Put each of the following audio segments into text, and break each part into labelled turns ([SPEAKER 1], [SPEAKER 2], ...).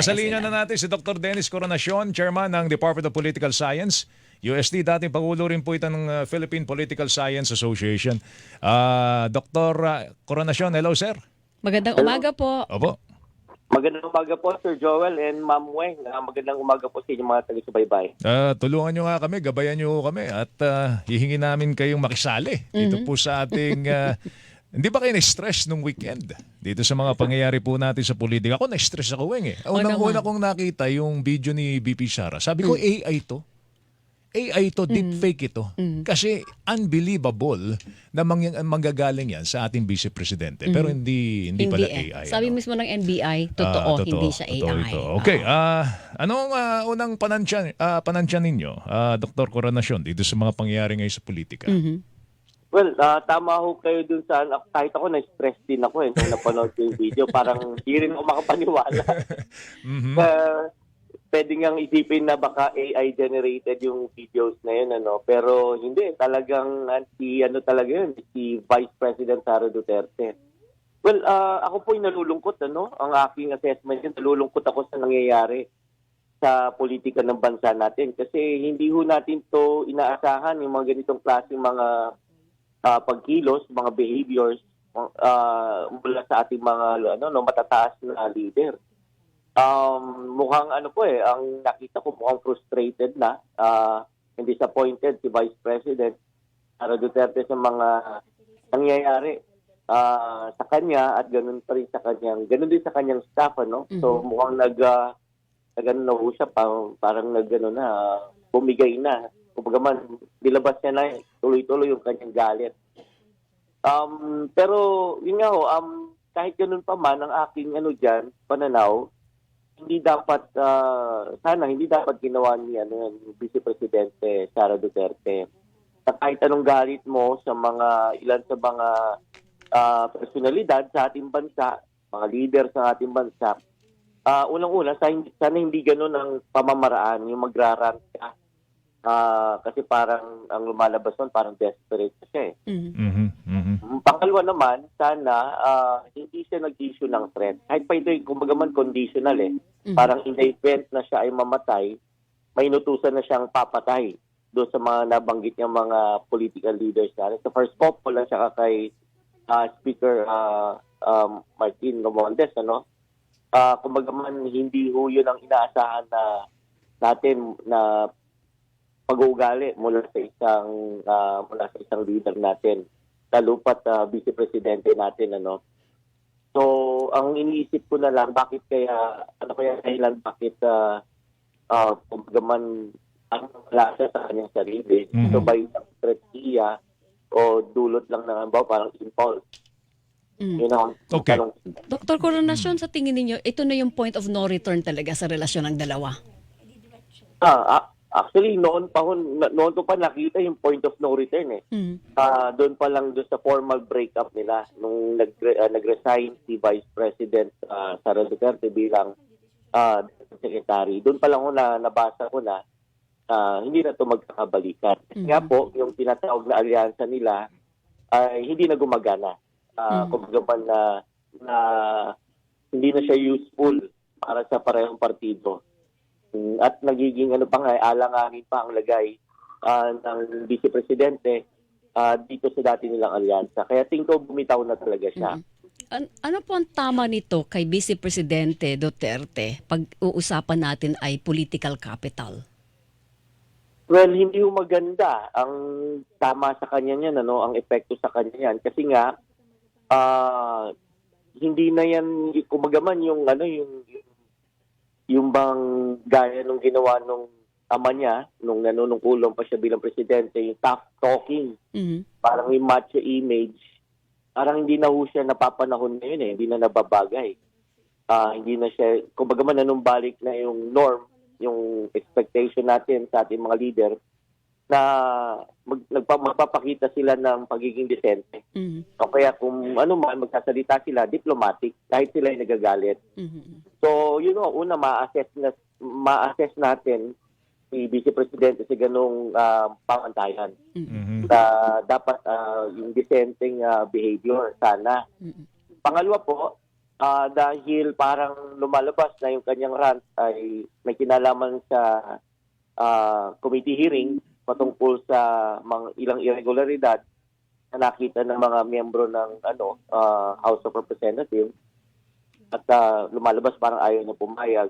[SPEAKER 1] Sa linya na natin si Dr. Dennis Coronacion, Chairman ng Department of Political Science, UST, dating Pangulo rin po ito ng Philippine Political Science Association. Dr. Coronacion, hello sir.
[SPEAKER 2] Magandang
[SPEAKER 3] Hello.
[SPEAKER 2] umaga po.
[SPEAKER 1] Opo.
[SPEAKER 3] Magandang umaga po, Sir Joel and Ma'am Weng. Magandang umaga po sa inyong mga taga-subaybay.
[SPEAKER 1] Tulungan nyo nga kami, gabayan nyo kami at hihingi namin kayong makisali dito po sa ating... hindi ba kayo na-stress nung weekend? Dito sa mga pangyayari po natin sa politika. Ako na-stress ako, Weng. Unang-una kong nakita yung video ni BP Sara. Sabi ko, AI to. AI to, deepfake ito. Kasi unbelievable na manggagaling yan sa ating Vice Presidente. Pero hindi pala AI.
[SPEAKER 2] Sabi mismo ng NBI, totoo, hindi siya
[SPEAKER 1] totoo
[SPEAKER 2] AI.
[SPEAKER 1] ito. Okay, anong unang panansya ninyo, Dr. Coronacion, dito sa mga pangyayari ngayon sa politika?
[SPEAKER 3] Well, tama ho kayo dun sa... Kahit ako, na-stress din ako nung napanood ko yung video. Parang hindi rin ako makapaniwala. Pwede ngang isipin na baka AI-generated yung videos na yun. Pero hindi, talagang talaga yun, si Vice President Sara Duterte. Well, ako po'y nalulungkot. Ang aking assessment yun, nalulungkot ako sa nangyayari sa politika ng bansa natin. Kasi hindi ho natin to inaasahan yung mga ganitong klaseng mga pagkilos, mga behaviors mula sa ating mga matataas na leader. Mukhang ang nakita ko mukhang frustrated na and disappointed si Vice President Sara Duterte sa mga nangyayari sa kanya at ganun din sa kanyang staff, So mukhang nagano na ho siya, parang bumigay na. Kumbaga man, nilabas niya na tuloy-tuloy yung kanyang galit. Pero yun nga ho, kahit ganun pa man ang aking pananaw, hindi dapat ginawa ni Vice Presidente Sara Duterte. Kahit anong galit mo sa ilan sa mga personalidad sa ating bansa, mga leader sa ating bansa, unang-una, sana hindi ganun ang pamamaraan, yung magrarant ka. Kasi parang ang lumalabas nun, parang desperate siya Pangalawa naman, sana hindi siya nag-issue ng threat. Kahit pa ito, kumbaga man conditional Parang in the event na siya ay mamatay, may inutusan na siyang papatay doon sa mga nabanggit niyang mga political leaders natin. Sa first couple lang siya kay Speaker Martin Romualdez, kumbaga man hindi ho yun ang inaasahan natin na pag-uugali mula sa isang leader natin, lalo pat Vice Presidente natin, So, ang iniisip ko na lang, bakit kaya dahilan, bakit kumbaga man wala siya sa kanyang sarili? Ito ba yung strategiya o dulot lang ng parang impulse?
[SPEAKER 1] Okay.
[SPEAKER 2] Dr. Coronacion, sa tingin ninyo, ito na yung point of no return talaga sa relasyon ng dalawa?
[SPEAKER 3] Actually, noon ko pa nakita yung point of no return doon pa lang doon sa formal breakup nila nung nag-resign si Vice President Sara Duterte bilang secretary. Doon pa lang nabasa ko na hindi na ito magkakabalikan. Kaya po, yung tinatawag na alyansa nila ay hindi na gumagana. Kumbaga na hindi na siya useful para sa parehong partido. At nagiging alanganin pa ang lagay ng Vice Presidente dito sa dati nilang alyansa. Kaya tingin ko bumitaw na talaga siya.
[SPEAKER 2] Ano po ang tama nito kay Vice Presidente Duterte pag uusapan natin ay political capital?
[SPEAKER 3] Well, hindi ho maganda ang tama sa kanya niyan, ang epekto sa kanya yan. Kasi nga, hindi na yan, kumbaga man yung bang gaya nung ginawa nung ama niya, nung nanunungkulong pa siya bilang presidente, yung tough talking, parang yung macho image, parang hindi na ho siya napapanahon ngayon hindi na nababagay. Hindi na siya, kumbaga man nanumbalik na yung norm, yung expectation natin sa ating mga leader, na magpapakita sila ng pagiging desente. O kaya kung magsasalita sila, diplomatic, kahit sila ay nagagalit. So, una, ma-assess natin si Vice Presidente sa ganung pamantayan. Dapat yung disenteng behavior, sana. Pangalawa po, dahil parang lumalabas na yung kanyang rant ay may kinalaman sa committee hearing patungkol sa mga ilang irregularidad na nakita ng mga miyembro ng House of Representatives at lumalabas parang ayaw na pumayag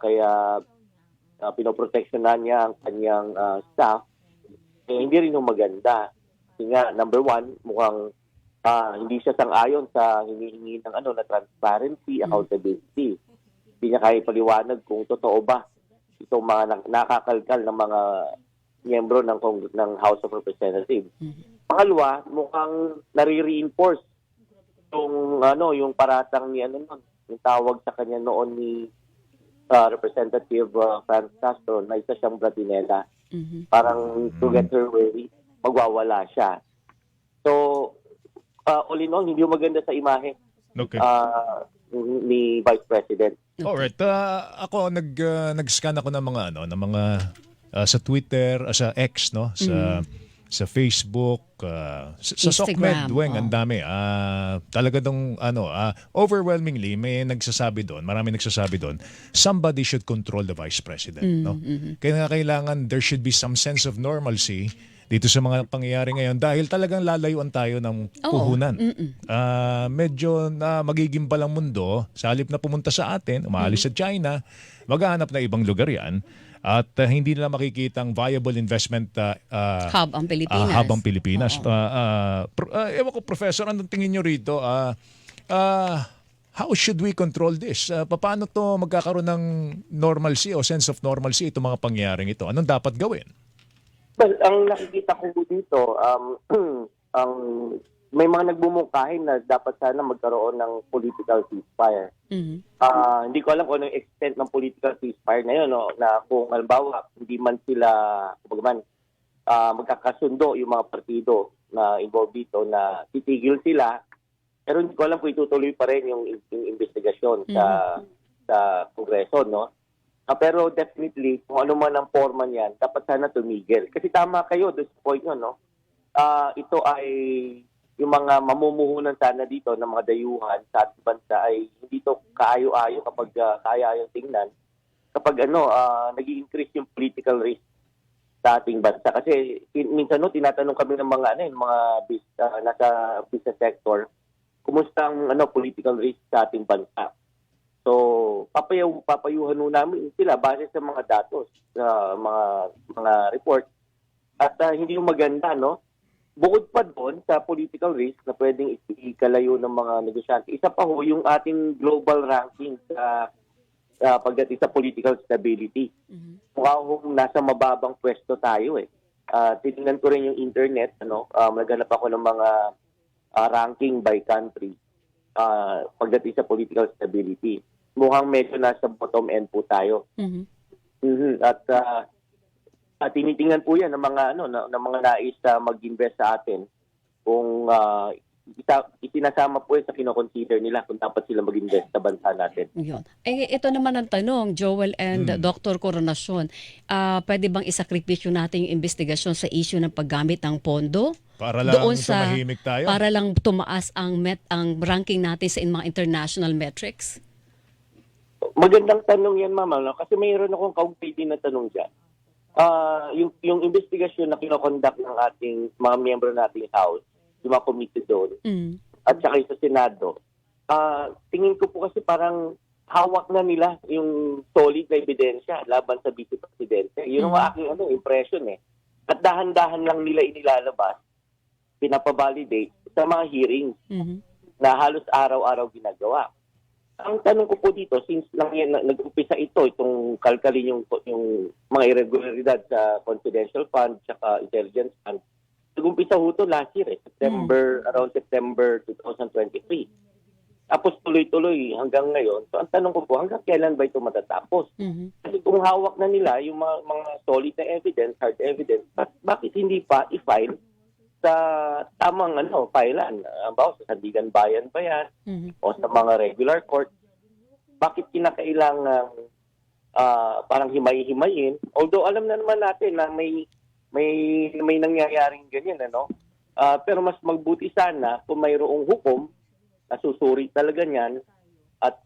[SPEAKER 3] kaya pinoproteksyonan niya ang kanyang staff. Hindi rin yung maganda. Kasi nga, number one, mukhang hindi siya sang-ayon sa hinihingi ng na transparency, accountability. Hindi niya kaya paliwanag kung totoo ba itong mga nakakalkal ng mga miyembro ng House of Representatives. Pangalawa, mukhang nare-reinforce yung paratang ni yung tawag sa kanya noon ni Representative Franz Castro na isa siyang Bratinela. Parang to get her way, magwawala siya. So, all in all, hindi maganda sa imahe ni Vice President.
[SPEAKER 1] Alright, ako nag-scan ako ng mga sa Twitter, sa X, no, sa Facebook, sa
[SPEAKER 2] Instagram,
[SPEAKER 1] SOCMED, Weng, ang dami. Talaga dong overwhelmingly may nagsasabi doon, marami nagsasabi doon, somebody should control the Vice President, no? Kaya nga kailangan there should be some sense of normalcy dito sa mga pangyayari ngayon dahil talagang lalayuan tayo ng puhunan. Medyo na magiging palang mundo, sa halip na pumunta sa atin, umaalis sa China, maghahanap na ibang lugar yan at hindi nila makikitang viable investment
[SPEAKER 2] Hub ang Pilipinas.
[SPEAKER 1] hub ang Pilipinas. Ewan ko, Professor, anong tingin nyo rito? How should we control this? Paano to magkakaroon ng normalcy o sense of normalcy itong mga pangyayaring ito? Anong dapat gawin?
[SPEAKER 3] Well, ang nakikita ko dito, may mga nagbumungkahin na dapat sana magkaroon ng political ceasefire. Hindi ko alam kung anong extent ng political ceasefire na yun, no? Na kung halimbawa, hindi man sila, magkakasundo yung mga partido na involved dito na titigil sila, pero hindi ko alam kung itutuloy pa rin yung investigasyon sa Kongreso, no? Pero definitely, kung ano man ang forma niyan, dapat sana tumigil. Kasi tama kayo, doon sa point nyo, no? Ito ay yung mga mamumuhunan sana dito ng mga dayuhan sa ating bansa ay hindi to kaayo-ayo kapag kaya-ayong tingnan. Kapag nag-i-increase yung political risk sa ating bansa. Kasi minsan tinatanong kami ng mga nasa business sector, kumusta ang political risk sa ating bansa. So, papayuhan namin sila base sa mga datos, mga report. At hindi yung maganda, no? Bukod pa doon sa political risk na pwedeng ikalayo ng mga negosyante, isa pa yung ating global ranking sa pagdating sa political stability. Mukhang nasa mababang pwesto tayo eh. Tinignan ko rin yung internet, naghanap ako ng mga ranking by country pagdating sa political stability. Mukhang medyo nasa bottom end po tayo. At tinitingnan po yan ng mga mga nais mag-invest sa atin kung itinasama po sa kinoconsider nila kung dapat sila mag-invest sa bansa natin.
[SPEAKER 2] Yun. Ito naman ang tanong, Joel and Dr. Coronacion, pwede bang isakripisyo natin yung investigasyon sa issue ng paggamit ng pondo?
[SPEAKER 1] Para lang tumahimik tayo?
[SPEAKER 2] Para lang tumaas ang ranking natin sa mga international metrics?
[SPEAKER 3] Magandang tanong yan, Mama. No? Kasi mayroon akong kaumpiti na tanong dyan. Yung investigasyon na kinokonduct ng ating mga miyembro nating House, yung mga committee doon, at saka sa Senado, tingin ko po kasi parang hawak na nila yung solid na ebidensya laban sa Vice Presidente. Yun ang aking impression eh. At dahan-dahan lang nila inilalabas, pinapavalidate sa mga hearings na halos araw-araw ginagawa. Ang tanong ko po dito, since nag-umpisa itong kalkalin yung mga irregularidad sa confidential fund at intelligence fund, nag-umpisa ho ito last year, around September 2023. Tapos tuloy-tuloy hanggang ngayon. So ang tanong ko po, hanggang kailan ba ito matatapos? Kasi kung hawak na nila yung mga solid na evidence, hard evidence, bakit hindi pa i-file sa tamang filean? Bawa sa Sandigan Bayan ba yan? O sa mga regular court? Bakit kinakailangan parang himay-himayin? Although alam na naman natin na may nangyayaring ganyan, pero mas magbuti sana kung mayroong hukom na susuri talaga niyan at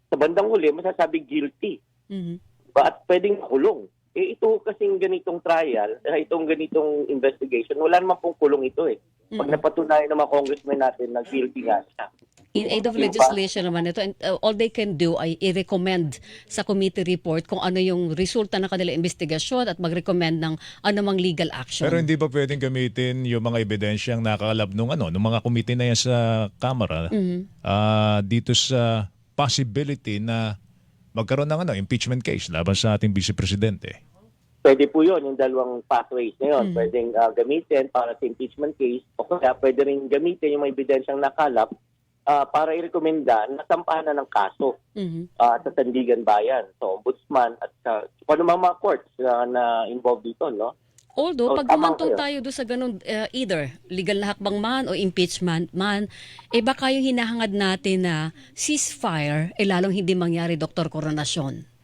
[SPEAKER 3] sa bandang huli, masasabi guilty.
[SPEAKER 2] Mhm.
[SPEAKER 3] At pwedeng kulong. Ito kasing ganitong trial, itong ganitong investigation, wala naman pong kulong ito eh. Pag napatunayan ng mga congressmen natin na guilty nga siya.
[SPEAKER 2] In aid of
[SPEAKER 3] Diba?
[SPEAKER 2] legislation naman ito, and all they can do ay i-recommend sa committee report kung ano yung resulta ng kanilang investigasyon at mag-recommend ng anumang legal action.
[SPEAKER 1] Pero hindi ba pwedeng gamitin yung mga ebidensyang nakalab nung mga committee na yan sa Kamara dito sa possibility na magkaroon ng impeachment case laban sa ating Vice Presidente?
[SPEAKER 3] Pwede po yun, yung dalawang pathways na yun. Pwedeng gamitin para sa impeachment case o kaya pwede rin gamitin yung mga ebidensyang nakalap para i-recommenda na sampahan na ng kaso sa Sandigan Bayan, sa Ombudsman at sa kung ano mga courts na involved dito, no?
[SPEAKER 2] Although,
[SPEAKER 3] So,
[SPEAKER 2] pag
[SPEAKER 3] tama
[SPEAKER 2] gumantong
[SPEAKER 3] kayo.
[SPEAKER 2] tayo doon sa ganun, either legal na hakbang man o impeachment man, baka yung hinahangad natin na ceasefire, lalong hindi mangyari, Dr. Coronasyon.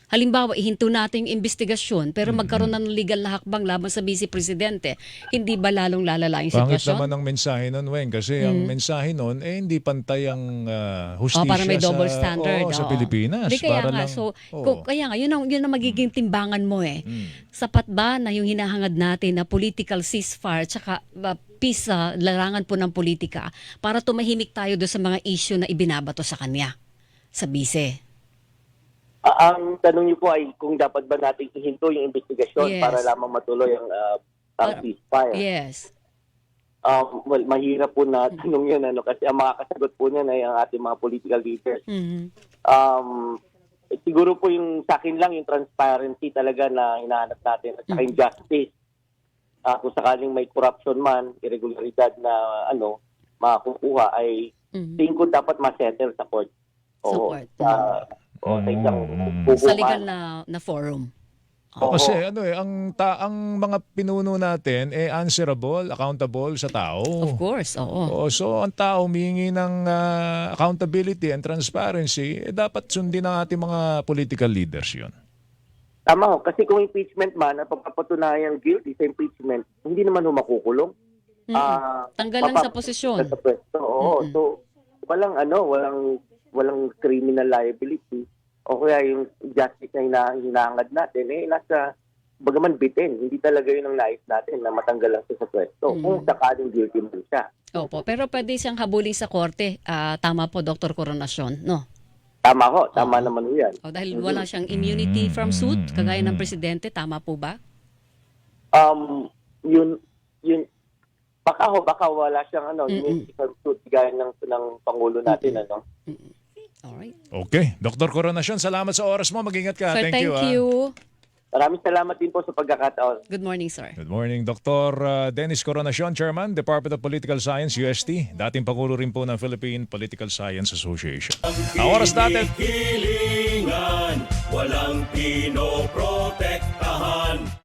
[SPEAKER 2] Halimbawa, ihinto natin yung investigasyon, pero magkaroon ng legal na hakbang laban sa Vice Presidente, hindi ba lalong lalala yung
[SPEAKER 1] Pangit
[SPEAKER 2] sitwasyon?
[SPEAKER 1] naman ang mensahe nun, Weng, kasi ang mensahe nun, hindi pantay ang hustisya
[SPEAKER 2] para may double
[SPEAKER 1] sa,
[SPEAKER 2] standard.
[SPEAKER 1] sa
[SPEAKER 2] oo.
[SPEAKER 1] Pilipinas.
[SPEAKER 2] Hindi, kaya
[SPEAKER 1] Para
[SPEAKER 2] nga.
[SPEAKER 1] lang,
[SPEAKER 2] So,
[SPEAKER 1] oo.
[SPEAKER 2] kaya nga, yun ang magiging timbangan mo eh. Sapat ba na yung hinahangad natin na political ceasefire tsaka peace, larangan po ng politika para tumahimik tayo doon sa mga issue na ibinabato sa kanya, sa bise?
[SPEAKER 3] Ang tanong niyo po ay kung dapat ba natin ihinto yung investigasyon
[SPEAKER 2] Yes.
[SPEAKER 3] para lamang matuloy ang ceasefire.
[SPEAKER 2] Yes.
[SPEAKER 3] Well, mahirap po na tanong yun, kasi ang makakasagot po niyan ay ang ating mga political leaders.
[SPEAKER 2] Mhm.
[SPEAKER 3] Siguro po yung sa akin lang, yung transparency talaga na hinahanap natin at saka yung justice. Kung sakaling may corruption man, irregularidad na makukuha ay tingin ko dapat ma-settle sa court.
[SPEAKER 2] Sa
[SPEAKER 3] Oo,
[SPEAKER 2] court.
[SPEAKER 3] sa isang
[SPEAKER 2] Sa
[SPEAKER 3] hukuman.
[SPEAKER 2] legal na forum.
[SPEAKER 3] Oo.
[SPEAKER 1] Kasi ang mga pinuno natin answerable, accountable sa tao.
[SPEAKER 2] Of course, oo.
[SPEAKER 1] So ang tao humihingi ng accountability and transparency, dapat sundin ng ating mga political leaders 'yon.
[SPEAKER 3] Tama ho, kasi kung impeachment man, at pagpapatunayan guilty sa impeachment, hindi naman ho makukulong.
[SPEAKER 2] Tanggal lang sa posisyon.
[SPEAKER 3] Sa pwesto, oo. So, walang criminal liability o kaya yung justice na hinahangad natin, nasa bagaman bitin. Hindi talaga yun ang nais natin na matanggal lang siya sa pwesto kung sakaling guilty man siya.
[SPEAKER 2] Opo, pero pwede siyang habulin sa korte. Tama po, Dr. Coronasyon, no?
[SPEAKER 3] Tama ho, tama naman ho yan.
[SPEAKER 2] Dahil wala siyang immunity from suit, kagaya ng presidente, tama po ba?
[SPEAKER 3] Yun, baka wala siyang immunity from suit gaya ng Pangulo natin,
[SPEAKER 2] Alright.
[SPEAKER 1] Okay, Dr. Coronasyon, salamat sa oras mo. Mag-ingat ka.
[SPEAKER 2] Sir,
[SPEAKER 1] Thank you.
[SPEAKER 2] you.
[SPEAKER 3] Maraming salamat din po sa pagkakataon.
[SPEAKER 2] Good morning, sir.
[SPEAKER 1] Good morning, Dr. Dennis Coronasyon, Chairman, Department of Political Science, UST. Dating Pangulo rin po ng Philippine Political Science Association. Ang oras natin.
[SPEAKER 4] Hilingan, walang pinopro.